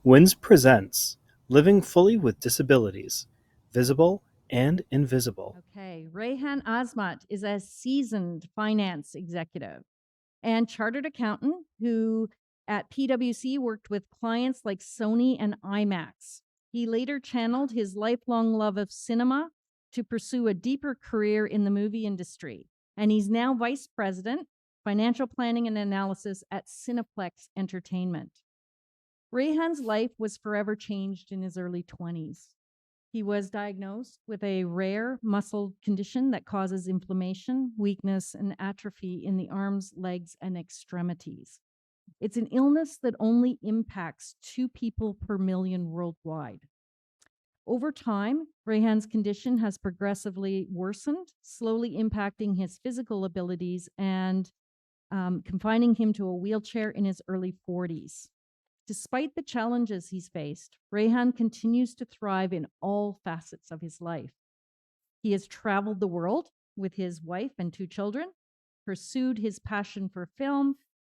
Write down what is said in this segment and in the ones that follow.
WINS presents Living Fully with Disabilities, Visible and Invisible. Okay, Rayhan Azmat is a seasoned finance executive and chartered accountant who at PwC worked with clients like Sony and IMAX. He later channeled his lifelong love of cinema to pursue a deeper career in the movie industry. And he's now vice president, financial planning and analysis at Cineplex Entertainment. Rayhan's life was forever changed in his early 20s. He was diagnosed with a rare muscle condition that causes inflammation, weakness, and atrophy in the arms, legs, and extremities. It's an illness that only impacts 2 people per million worldwide. Over time, Rayhan's condition has progressively worsened, slowly impacting his physical abilities and confining him to a wheelchair in his early 40s. Despite the challenges he's faced, Rayhan continues to thrive in all facets of his life. He has traveled the world with his wife and 2 children, pursued his passion for film,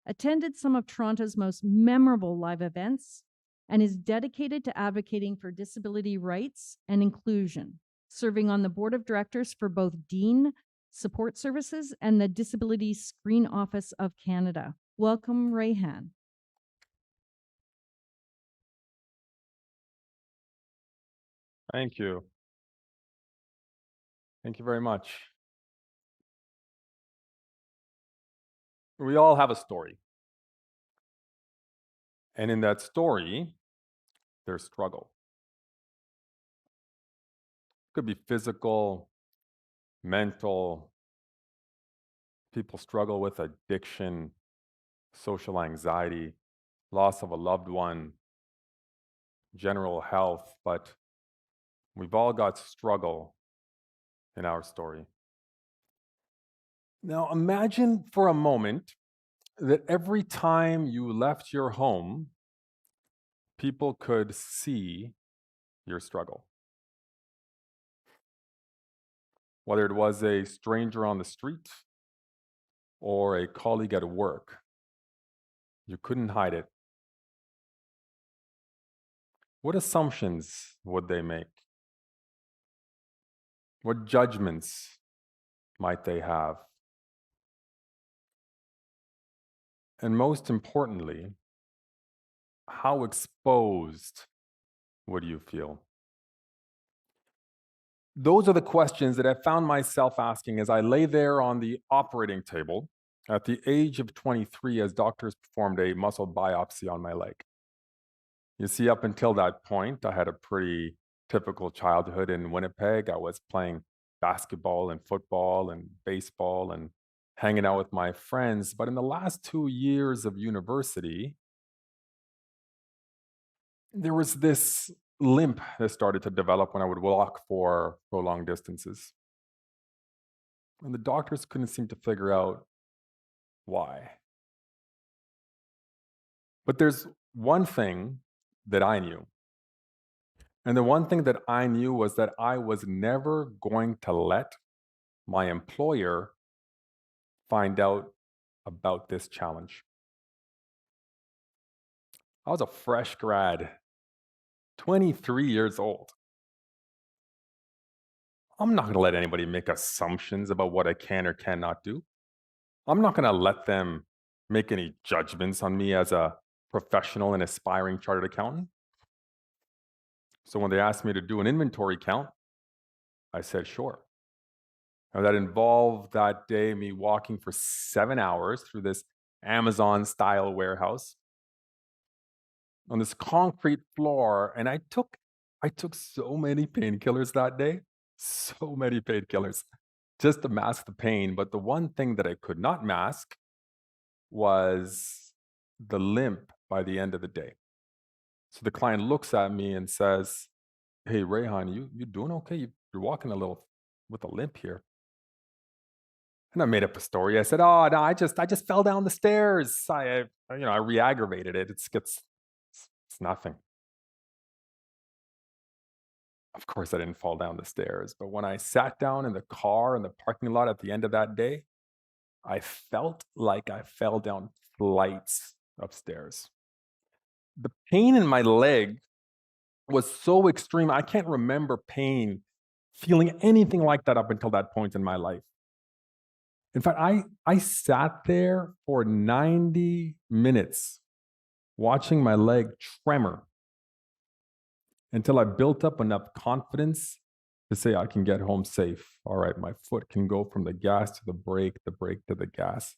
attended some of Toronto's most memorable live events, and is dedicated to advocating for disability rights and inclusion, serving on the board of directors for both Dean Support Services and the Disability Screen Office of Canada. Welcome, Rayhan. Thank you. Thank you very much. We all have a story. And in that story, there's struggle. It could be physical, mental. People struggle with addiction, social anxiety, loss of a loved one, general health, but we've all got struggle in our story. Now, imagine for a moment that every time you left your home, people could see your struggle. Whether it was a stranger on the street or a colleague at work, you couldn't hide it. What assumptions would they make? What judgments might they have? And most importantly, how exposed would you feel? Those are the questions that I found myself asking as I lay there on the operating table at the age of 23 as doctors performed a muscle biopsy on my leg. You see, up until that point, I had a pretty typical childhood in Winnipeg. I was playing basketball and football and baseball and hanging out with my friends. But in the last 2 years of university, there was this limp that started to develop when I would walk for prolonged distances. And the doctors couldn't seem to figure out why. But there's one thing that I knew. And the one thing that I knew was that I was never going to let my employer find out about this challenge. I was a fresh grad, 23 years old. I'm not going to let anybody make assumptions about what I can or cannot do. I'm not going to let them make any judgments on me as a professional and aspiring chartered accountant. So when they asked me to do an inventory count, I said, sure. Now that involved that day me walking for 7 hours through this Amazon-style warehouse on this concrete floor, and I took so many painkillers that day, so many painkillers, just to mask the pain. But the one thing that I could not mask was the limp by the end of the day. So the client looks at me and says, "Hey, Rayhan, you doing okay? You're walking a little with a limp here." And I made up a story. I said, "Oh no, I just fell down the stairs. I re-aggravated it. It's nothing." Of course, I didn't fall down the stairs, but when I sat down in the car in the parking lot at the end of that day, I felt like I fell down flights of stairs. the pain in my leg was so extreme. I can't remember feeling anything like that up until that point in my life. In fact, I sat there for 90 minutes watching my leg tremor until I built up enough confidence to say I can get home safe. All right, my foot can go from the gas to the brake to the gas.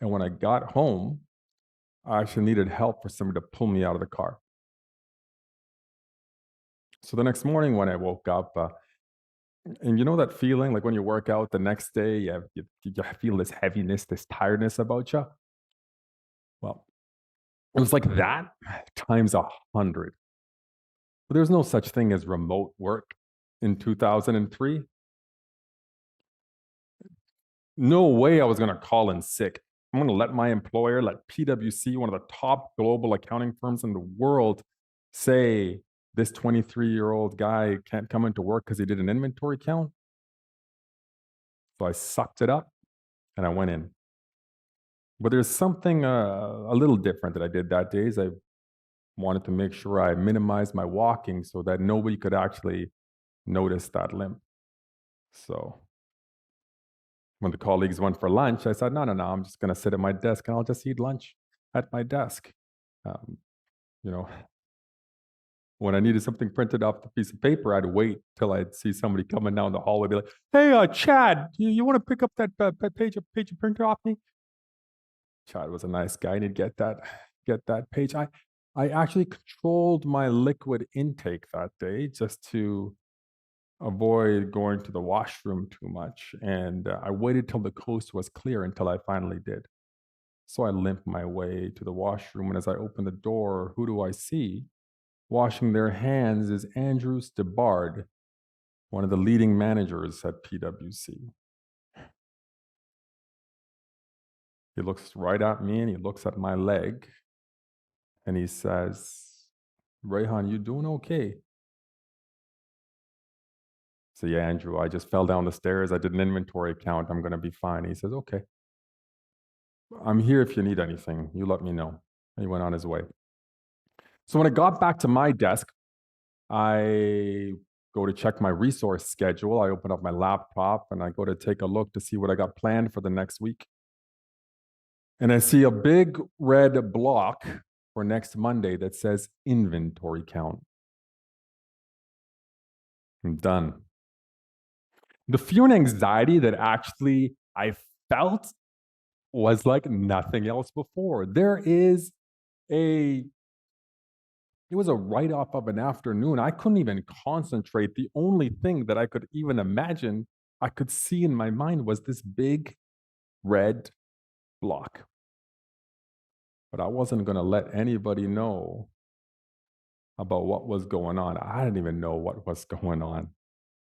And when I got home, I actually needed help for somebody to pull me out of the car. So the next morning when I woke up, and you know that feeling like when you work out the next day, you feel this heaviness, this tiredness about you? Well, it was like that times 100. But there's no such thing as remote work in 2003. No way I was going to call in sick. I'm going to let my employer, let PwC, one of the top global accounting firms in the world, say this 23-year-old guy can't come into work because he did an inventory count. So I sucked it up and I went in. But there's something a little different that I did that day is I wanted to make sure I minimized my walking so that nobody could actually notice that limp. So when the colleagues went for lunch, I said, no, I'm just going to sit at my desk and I'll just eat lunch at my desk. Um, you know, when I needed something printed off the piece of paper, I'd wait till I'd see somebody coming down the hallway, be like, hey, Chad, you want to pick up that page of printer off me? Chad was a nice guy and he'd get that page. I actually controlled my liquid intake that day just to avoid going to the washroom too much. And I waited till the coast was clear until I finally did. So I limped my way to the washroom. And as I opened the door, who do I see? Washing their hands is Andrew Stebard, one of the leading managers at PwC. He looks right at me and he looks at my leg and he says, Rayhan, you doing okay? So yeah, Andrew, I just fell down the stairs. I did an inventory count. I'm going to be fine. He says, okay, I'm here if you need anything. You let me know. And he went on his way. So when I got back to my desk, I go to check my resource schedule. I open up my laptop and I go to take a look to see what I got planned for the next week. And I see a big red block for next Monday that says inventory count. I'm done. The fear and anxiety that actually I felt was like nothing else before. It was a write-off of an afternoon. I couldn't even concentrate. The only thing that I could even imagine I could see in my mind was this big red block. But I wasn't going to let anybody know about what was going on. I didn't even know what was going on.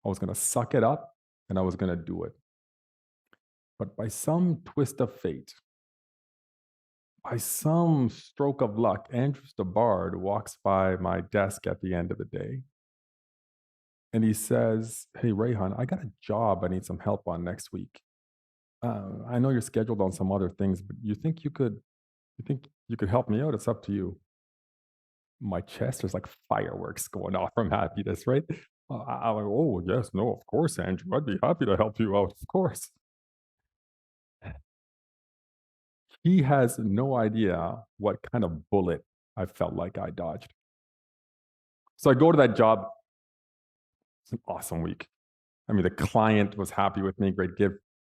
I was going to suck it up and I was going to do it. But by some twist of fate, by some stroke of luck, Andrew Stebard walks by my desk at the end of the day. And he says, hey, Rayhan, I got a job I need some help on next week. I know you're scheduled on some other things, but you think you could help me out? It's up to you. My chest, there's like fireworks going off from happiness, right? I'm like, oh, yes, no, of course, Andrew. I'd be happy to help you out, of course. He has no idea what kind of bullet I felt like I dodged. So I go to that job. It's an awesome week. I mean, the client was happy with me,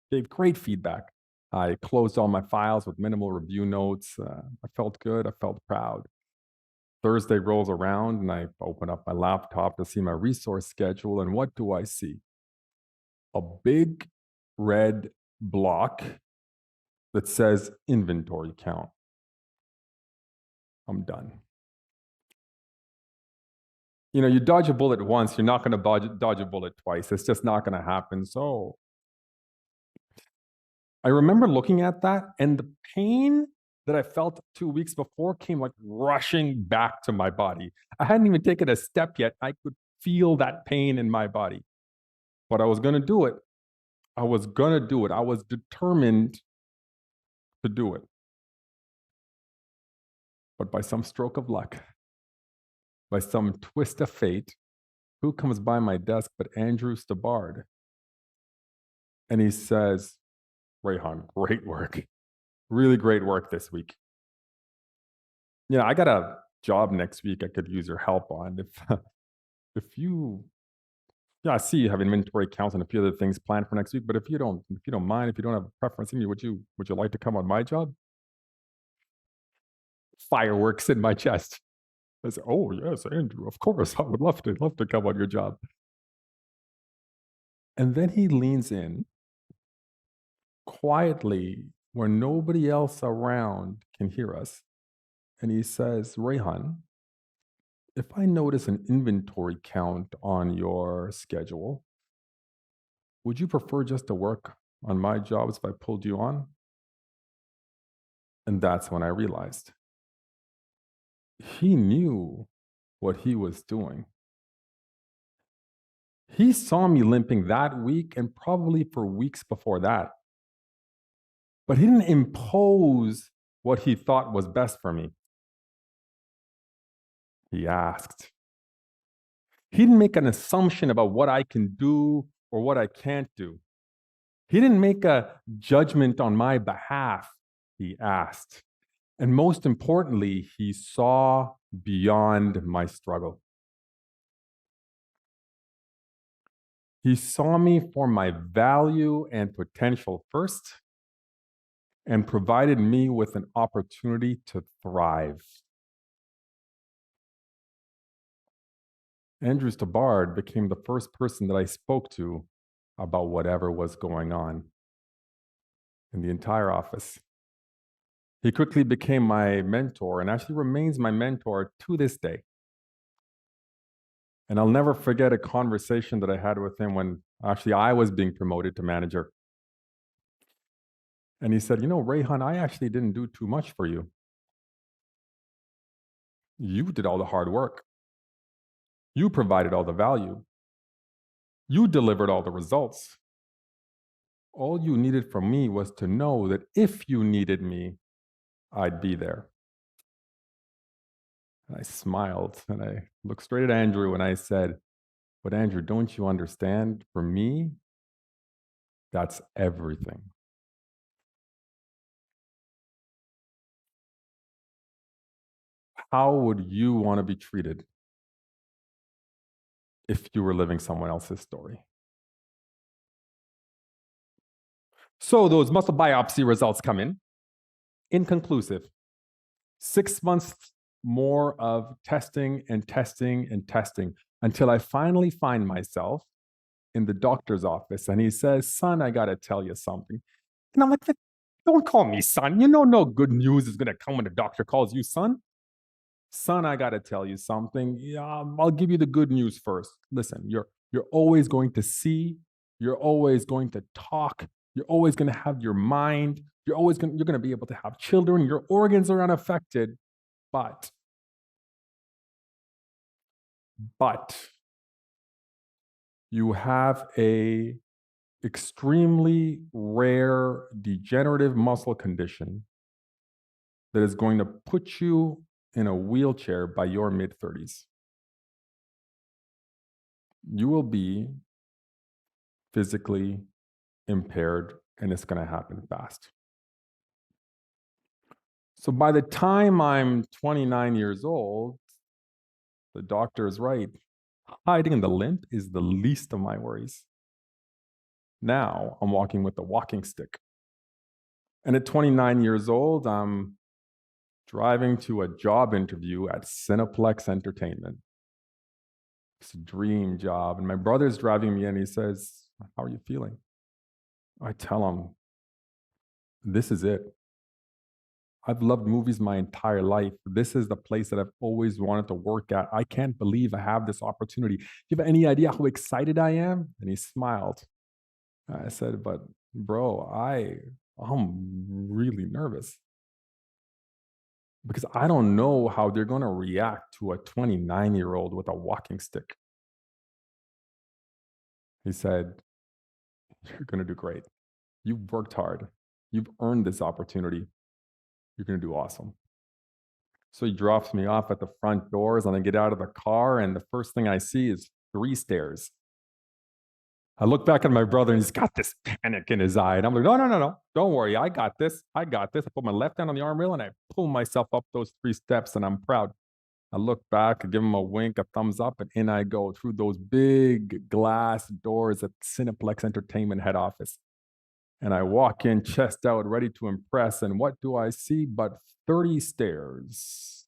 gave great feedback. I closed all my files with minimal review notes. I felt good. I felt proud. Thursday rolls around and I open up my laptop to see my resource schedule. And what do I see? A big red block that says inventory count. I'm done. You know, you dodge a bullet once, you're not going to dodge a bullet twice. It's just not going to happen. So I remember looking at that and the pain that I felt 2 weeks before came like rushing back to my body. I hadn't even taken a step yet. I could feel that pain in my body. But I was going to do it. I was going to do it. I was determined to do it. But by some stroke of luck, by some twist of fate, who comes by my desk but Andrew Stabard? And he says, Rayhan, great work. Really great work this week. Yeah, I got a job next week I could use your help on. If you yeah, I see you have inventory counts and a few other things planned for next week, but if you don't mind, if you don't have a preference in you, would you like to come on my job? Fireworks in my chest. I said, oh yes, Andrew, of course. I would love to come on your job. And then he leans in quietly where nobody else around can hear us. And he says, Rayhan, if I notice an inventory count on your schedule, would you prefer just to work on my jobs if I pulled you on? And that's when I realized he knew what he was doing. He saw me limping that week and probably for weeks before that. But he didn't impose what he thought was best for me. He asked. He didn't make an assumption about what I can do or what I can't do. He didn't make a judgment on my behalf. He asked. And most importantly, he saw beyond my struggle. He saw me for my value and potential first and provided me with an opportunity to thrive. Andrew Stabard became the first person that I spoke to about whatever was going on in the entire office. He quickly became my mentor and actually remains my mentor to this day. And I'll never forget a conversation that I had with him when actually I was being promoted to manager. And he said, Rayhan, I actually didn't do too much for you. You did all the hard work. You provided all the value. You delivered all the results. All you needed from me was to know that if you needed me, I'd be there. And I smiled and I looked straight at Andrew and I said, but Andrew, don't you understand? For me, that's everything. How would you want to be treated if you were living someone else's story? So those muscle biopsy results come in, inconclusive. 6 months more of testing and testing and testing until I finally find myself in the doctor's office and he says, son, I got to tell you something. And I'm like, don't call me son. No good news is going to come when the doctor calls you son. Son, I got to tell you something. Yeah, I'll give you the good news first. Listen, you're always going to see, you're always going to talk, you're always going to have your mind, you're going to be able to have children, your organs are unaffected, but you have a extremely rare degenerative muscle condition that is going to put you in a wheelchair by your mid-30s. You will be physically impaired, and it's going to happen fast. So by the time I'm 29 years old, the doctor is right. Hiding the limp is the least of my worries. Now I'm walking with a walking stick. And at 29 years old, I'm driving to a job interview at Cineplex Entertainment. It's a dream job. And my brother's driving me in. He says, how are you feeling? I tell him, this is it. I've loved movies my entire life. This is the place that I've always wanted to work at. I can't believe I have this opportunity. Do you have any idea how excited I am? And he smiled. I said, but bro, I'm really nervous because I don't know how they're going to react to a 29-year-old with a walking stick. He said, you're going to do great. You've worked hard. You've earned this opportunity. You're going to do awesome. So he drops me off at the front doors, and I get out of the car, and the first thing I see is 3 stairs. I look back at my brother, and he's got this panic in his eye. And I'm like, no, no, no, no. Don't worry. I got this. I got this. I put my left hand on the armrest, and I pull myself up those 3 steps, and I'm proud. I look back, I give him a wink, a thumbs up, and in I go through those big glass doors at Cineplex Entertainment head office. And I walk in, chest out, ready to impress. And what do I see but 30 stairs?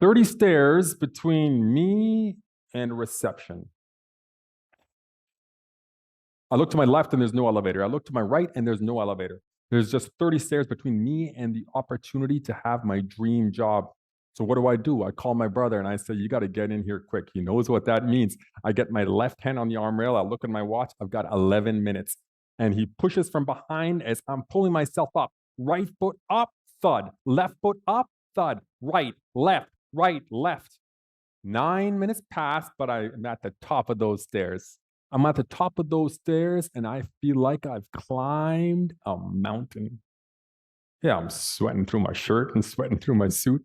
30 stairs between me and reception. I look to my left and there's no elevator. I look to my right and there's no elevator. There's just 30 stairs between me and the opportunity to have my dream job. So what do? I call my brother and I say, you got to get in here quick. He knows what that means. I get my left hand on the armrail. I look at my watch. I've got 11 minutes. And he pushes from behind as I'm pulling myself up. Right foot up, thud. Left foot up, thud. Right, left, right, left. 9 minutes pass, but I'm at the top of those stairs. I'm at the top of those stairs and I feel like I've climbed a mountain. Yeah, I'm sweating through my shirt and sweating through my suit.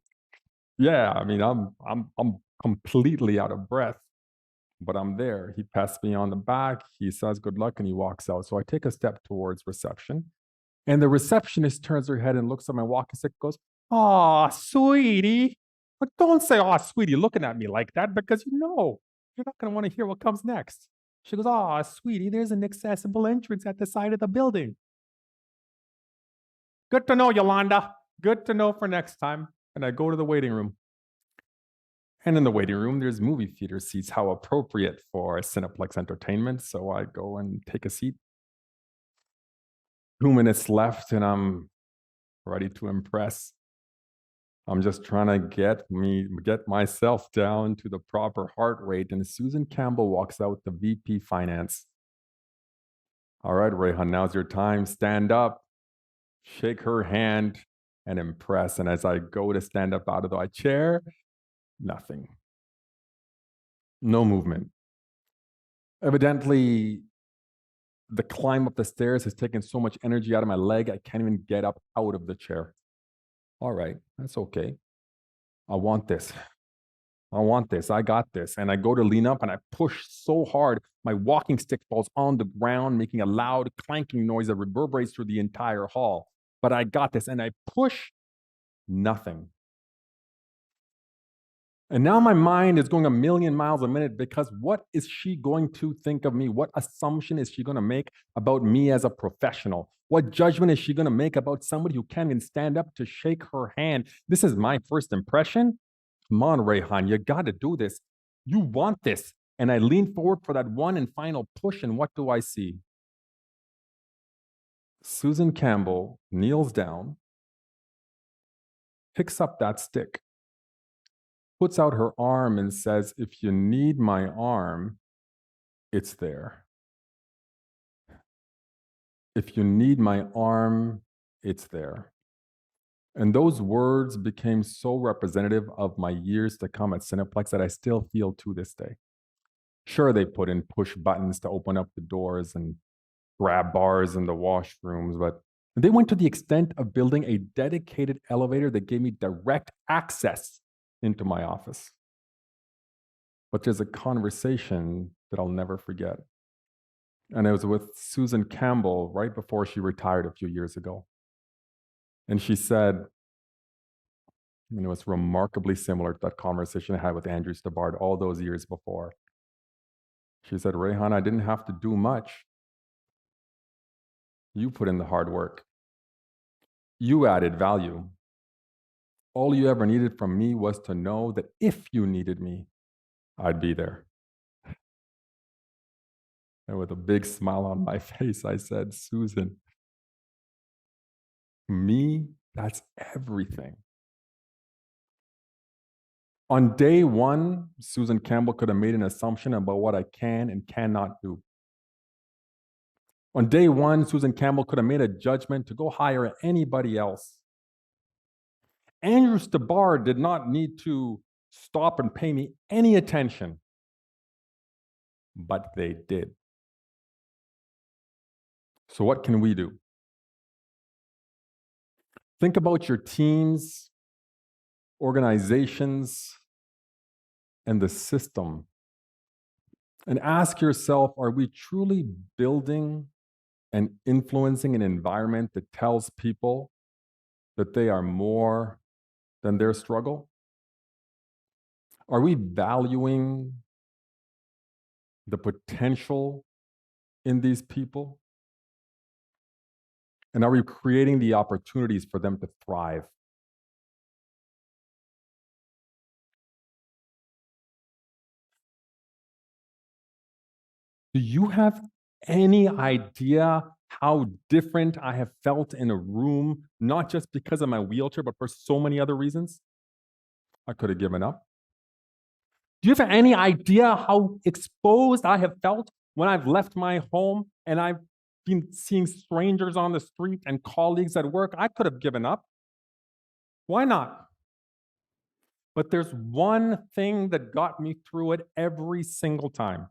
Yeah, I mean, I'm completely out of breath, but I'm there. He pats me on the back. He says good luck and he walks out. So I take a step towards reception. And the receptionist turns her head and looks at my walking stick and goes, "Aw, sweetie." But don't say, "Aw, sweetie," looking at me like that because you know you're not going to want to hear what comes next. She goes, "Aw, sweetie, there's an accessible entrance at the side of the building." Good to know, Yolanda. Good to know for next time. And I go to the waiting room. And in the waiting room, there's movie theater seats. How appropriate for Cineplex Entertainment. So I go and take a seat. 2 minutes left, and I'm ready to impress. I'm just trying to get myself down to the proper heart rate. And Susan Campbell walks out, the VP Finance. All right, Rayhan, now's your time. Stand up, shake her hand, and impress. And as I go to stand up out of my chair, nothing. No movement. Evidently, the climb up the stairs has taken so much energy out of my leg, I can't even get up out of the chair. All right, that's okay. I want this. I want this. I got this. And I go to lean up and I push so hard, my walking stick falls on the ground, making a loud clanking noise that reverberates through the entire hall. But I got this. And I push, nothing. And now my mind is going a million miles a minute because what is she going to think of me? What assumption is she going to make about me as a professional? What judgment is she going to make about somebody who can't even stand up to shake her hand? This is my first impression. Come on, Rayhan, you got to do this. You want this. And I lean forward for that one and final push, and what do I see? Susan Campbell kneels down, picks up that stick, puts out her arm and says, "If you need my arm, it's there. If you need my arm, it's there." And those words became so representative of my years to come at Cineplex that I still feel to this day. Sure, they put in push buttons to open up the doors and grab bars in the washrooms, but they went to the extent of building a dedicated elevator that gave me direct access into my office. But there's a conversation that I'll never forget. And it was with Susan Campbell right before she retired a few years ago. And she said, and it was remarkably similar to that conversation I had with Andrew Stabard all those years before. She said, "Rayhan, I didn't have to do much. You put in the hard work. You added value. All you ever needed from me was to know that if you needed me, I'd be there." And with a big smile on my face, I said, "Susan, me, that's everything." On day one, Susan Campbell could have made an assumption about what I can and cannot do. On day one, Susan Campbell could have made a judgment to go hire anybody else. Andrew Stabard did not need to stop and pay me any attention, but they did. So what can we do? Think about your teams organizations, and the system. And ask yourself, are we truly building and influencing an environment that tells people that they are more than their struggle? Are we valuing the potential in these people? And are we creating the opportunities for them to thrive? Do you have any idea how different I have felt in a room, not just because of my wheelchair, but for so many other reasons? I could have given up. Do you have any idea how exposed I have felt when I've left my home and I've been seeing strangers on the street and colleagues at work? I could have given up. Why not? But there's one thing that got me through it every single time,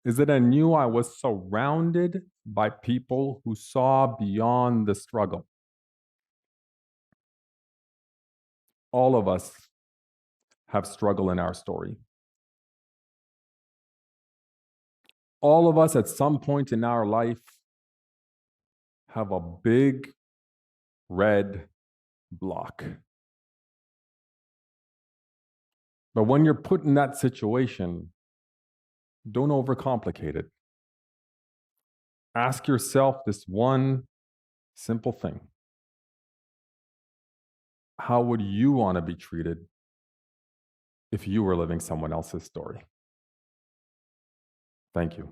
is that I knew I was surrounded by people who saw beyond the struggle. All of us have struggle in our story. All of us at some point in our life have a big red block. But when you're put in that situation, don't overcomplicate it. Ask yourself this one simple thing. How would you want to be treated if you were living someone else's story? Thank you.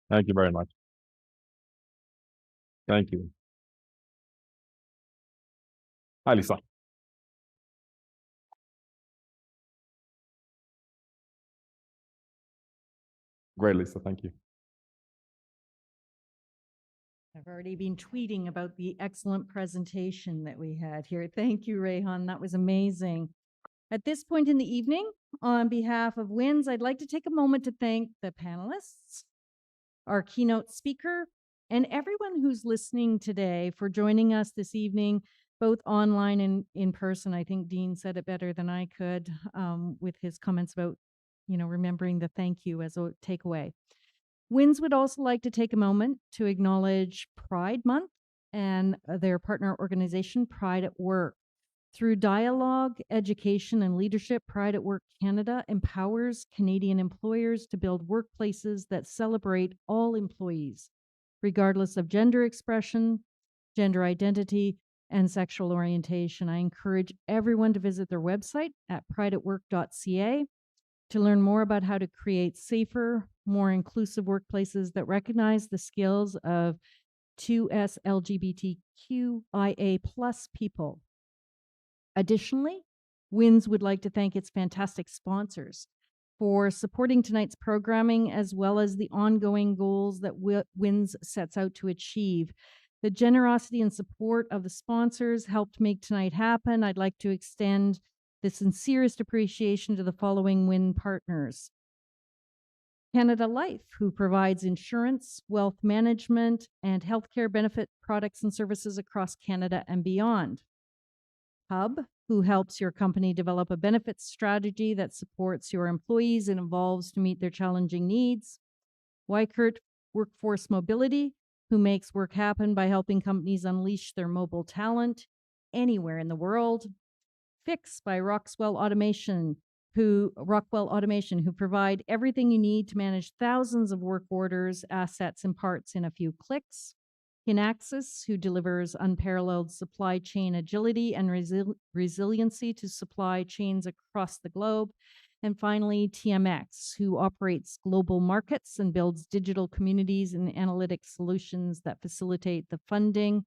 Thank you very much. Thank you. Hi, Lisa. Great, Lisa. Thank you. I've already been tweeting about the excellent presentation that we had here. Thank you, Rayhan. That was amazing. At this point in the evening, on behalf of WINS, I'd like to take a moment to thank the panelists, our keynote speaker, and everyone who's listening today for joining us this evening, both online and in person. I think Dean said it better than I could with his comments about, remembering the thank you as a takeaway. WINS would also like to take a moment to acknowledge Pride Month and their partner organization, Pride at Work. Through dialogue, education, and leadership, Pride at Work Canada empowers Canadian employers to build workplaces that celebrate all employees, regardless of gender expression, gender identity, and sexual orientation. I encourage everyone to visit their website at prideatwork.ca to learn more about how to create safer, more inclusive workplaces that recognize the skills of 2S LGBTQIA plus people. Additionally, WINS would like to thank its fantastic sponsors for supporting tonight's programming, as well as the ongoing goals that WINS sets out to achieve. The generosity and support of the sponsors helped make tonight happen. I'd like to extend the sincerest appreciation to the following WIN partners. Canada Life, who provides insurance, wealth management, and healthcare benefit products and services across Canada and beyond. Hub, who helps your company develop a benefits strategy that supports your employees and evolves to meet their challenging needs. Wykert Workforce Mobility, who makes work happen by helping companies unleash their mobile talent anywhere in the world. Fix by Rockwell Automation, who provide everything you need to manage thousands of work orders, assets, and parts in a few clicks. Kinaxis, who delivers unparalleled supply chain agility and resiliency to supply chains across the globe. And finally, TMX, who operates global markets and builds digital communities and analytics solutions that facilitate the funding,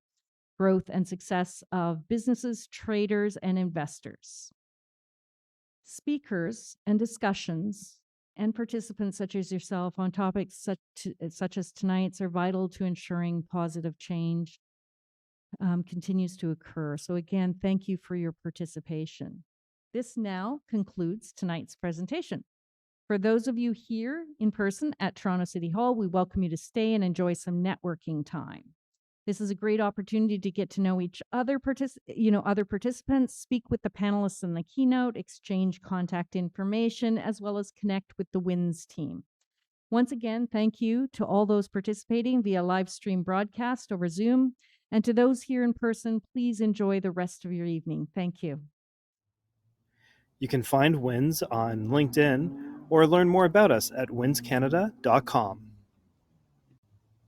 growth, and success of businesses, traders, and investors. Speakers and discussions and participants such as yourself on topics such as tonight's are vital to ensuring positive change continues to occur. So again, thank you for your participation. This now concludes tonight's presentation. For those of you here in person at Toronto City Hall, we welcome you to stay and enjoy some networking time. This is a great opportunity to get to know each other, other participants, speak with the panelists in the keynote, exchange contact information, as well as connect with the WINS team. Once again, thank you to all those participating via live stream broadcast over Zoom. And to those here in person, please enjoy the rest of your evening. Thank you. You can find WINS on LinkedIn or learn more about us at winscanada.com.